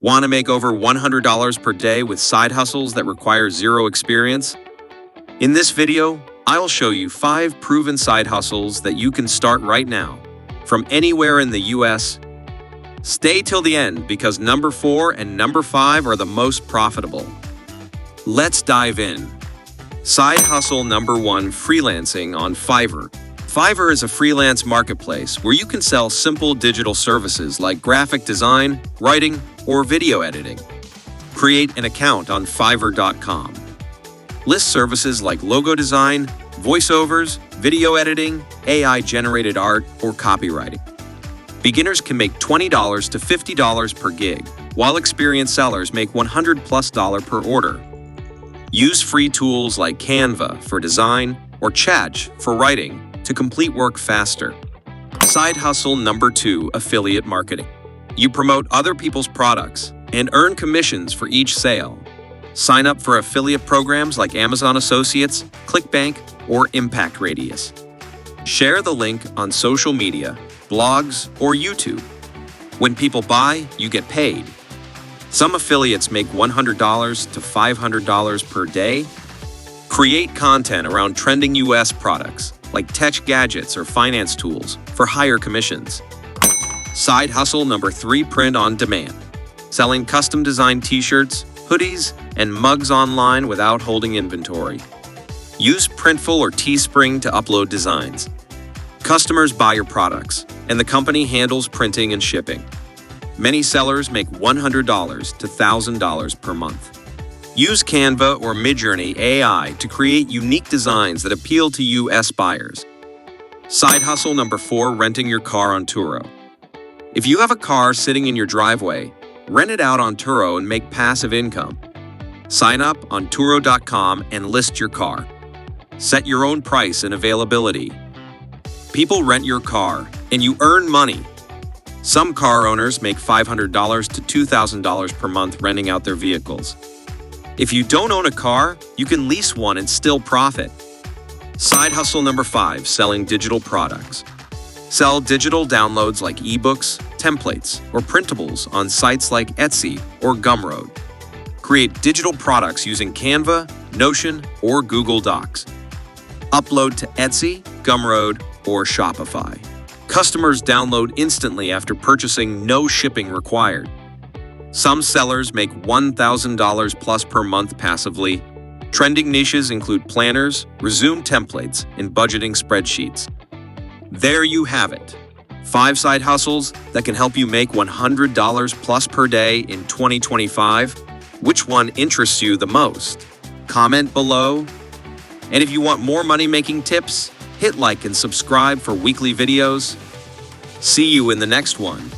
Want to make over $100 per day with side hustles that require zero experience? In this video, I'll show you 5 proven side hustles that you can start right now, from anywhere in the US. Stay till the end because number 4 and number 5 are the most profitable. Let's dive in. Side hustle number 1, freelancing on Fiverr. Fiverr is a freelance marketplace where you can sell simple digital services like graphic design, writing, or video editing. Create an account on Fiverr.com. List services like logo design, voiceovers, video editing, AI-generated art, or copywriting. Beginners can make $20 to $50 per gig, while experienced sellers make $100+ per order. Use free tools like Canva for design or Chat for writing to complete work faster. Side hustle number 2, affiliate marketing. You promote other people's products and earn commissions for each sale. Sign up for affiliate programs like Amazon Associates, ClickBank, or Impact Radius. Share the link on social media, blogs, or YouTube. When people buy, you get paid. Some affiliates make $100 to $500 per day. Create content around trending US products like tech gadgets or finance tools for higher commissions. Side hustle number 3, print on demand. Selling custom designed t-shirts, hoodies, and mugs online without holding inventory. Use Printful or Teespring to upload designs. Customers buy your products, and the company handles printing and shipping. Many sellers make $100 to $1,000 per month. Use Canva or Midjourney AI to create unique designs that appeal to US buyers. Side hustle number 4, renting your car on Turo. If you have a car sitting in your driveway, rent it out on Turo and make passive income. Sign up on Turo.com and list your car. Set your own price and availability. People rent your car, and you earn money. Some car owners make $500 to $2,000 per month renting out their vehicles. If you don't own a car, you can lease one and still profit. Side hustle number 5, selling digital products. Sell digital downloads like ebooks, templates, or printables on sites like Etsy or Gumroad. Create digital products using Canva, Notion, or Google Docs. Upload to Etsy, Gumroad, or Shopify. Customers download instantly after purchasing, no shipping required. Some sellers make $1,000+ per month passively. Trending niches include planners, resume templates, and budgeting spreadsheets. There you have it. 5 side hustles that can help you make $100+ per day in 2025. Which one interests you the most? Comment below. And if you want more money-making tips, hit like and subscribe for weekly videos. See you in the next one.